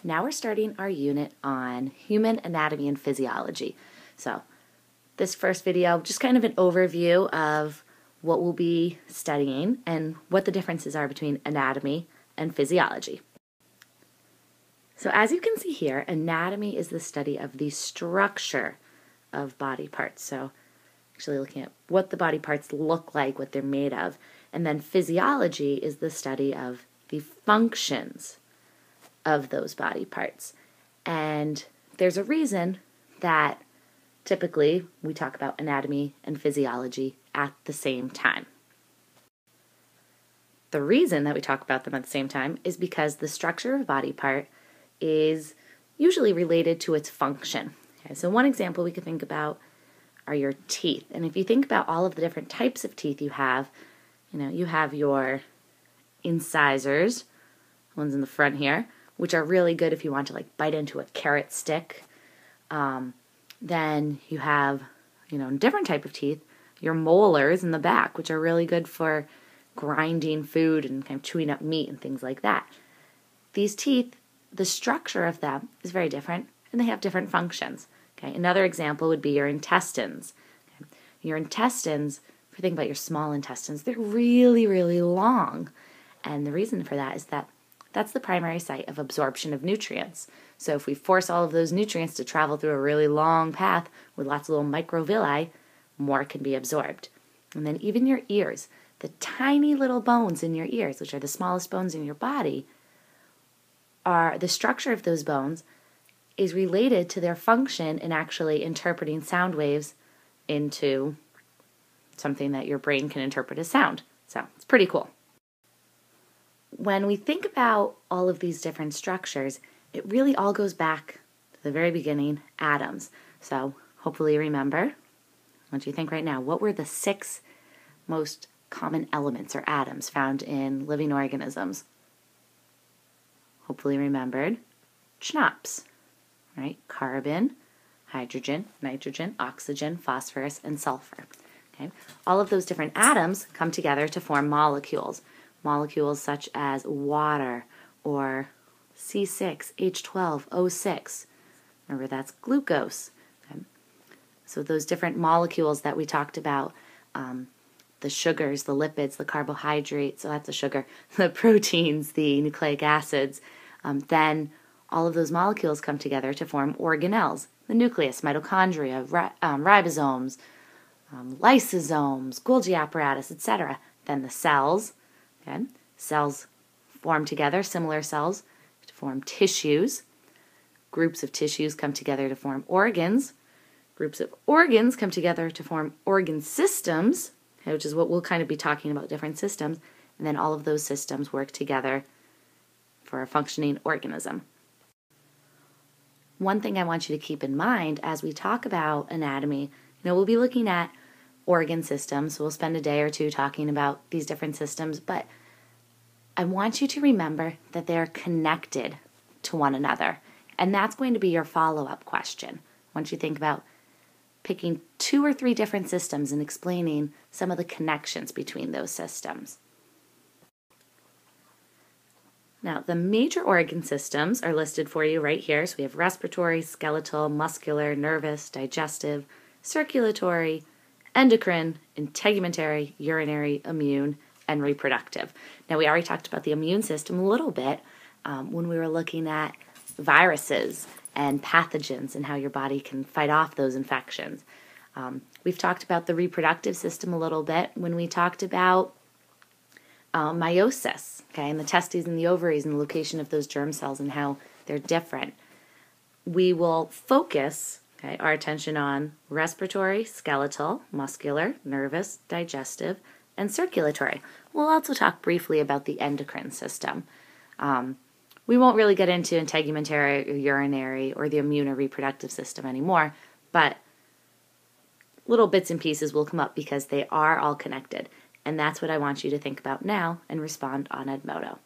Now we're starting our unit on human anatomy and physiology. So this first video, just kind of an overview of what we'll be studying and what the differences are between anatomy and physiology. So as you can see here, anatomy is the study of the structure of body parts. So actually looking at what the body parts look like, what they're made of. And then physiology is the study of the functions of those body parts. And there's a reason that typically we talk about anatomy and physiology at the same time. The reason that we talk about them at the same time is because the structure of a body part is usually related to its function. Okay, so one example we could think about are your teeth. And if you think about all of the different types of teeth you have your incisors, ones in the front here, which are really good if you want to like bite into a carrot stick. Then you have, a different type of teeth, your molars in the back, which are really good for grinding food and kind of chewing up meat and things like that. These teeth, the structure of them is very different, and they have different functions. Okay, another example would be your intestines. Okay. Your intestines, if you think about your small intestines, they're really, really long. And the reason for that is that that's the primary site of absorption of nutrients. So if we force all of those nutrients to travel through a really long path with lots of little microvilli, more can be absorbed. And then even your ears, the tiny little bones in your ears, which are the smallest bones in your body, the structure of those bones is related to their function in actually interpreting sound waves into something that your brain can interpret as sound. So it's pretty cool. When we think about all of these different structures, it really all goes back to the very beginning, atoms. So hopefully you remember, I want you to think right now, what were the 6 most common elements or atoms found in living organisms? Hopefully remembered, CHNOPS, right? Carbon, hydrogen, nitrogen, oxygen, phosphorus, and sulfur. Okay? All of those different atoms come together to form molecules. Molecules such as water or C6H12O6. Remember, that's glucose. Okay? So those different molecules that we talked about, the sugars, the lipids, the carbohydrates, so that's a sugar, the proteins, the nucleic acids, then all of those molecules come together to form organelles. The nucleus, mitochondria, ribosomes, lysosomes, Golgi apparatus, etc. Then the cells. Okay. Cells form together, similar cells, to form tissues. Groups of tissues come together to form organs. Groups of organs come together to form organ systems, which is what we'll kind of be talking about, different systems. And then all of those systems work together for a functioning organism. One thing I want you to keep in mind as we talk about anatomy, we'll be looking at organ systems. So we'll spend a day or two talking about these different systems, but I want you to remember that they're connected to one another. And that's going to be your follow-up question. Once you think about picking 2 or 3 different systems and explaining some of the connections between those systems. Now, the major organ systems are listed for you right here. So we have respiratory, skeletal, muscular, nervous, digestive, circulatory, endocrine, integumentary, urinary, immune, and reproductive. Now, we already talked about the immune system a little bit when we were looking at viruses and pathogens and how your body can fight off those infections. We've talked about the reproductive system a little bit when we talked about meiosis, okay, and the testes and the ovaries and the location of those germ cells and how they're different. We will focus our attention on respiratory, skeletal, muscular, nervous, digestive, and circulatory. We'll also talk briefly about the endocrine system. We won't really get into integumentary or urinary or the immune or reproductive system anymore, but little bits and pieces will come up because they are all connected. And that's what I want you to think about now and respond on Edmodo.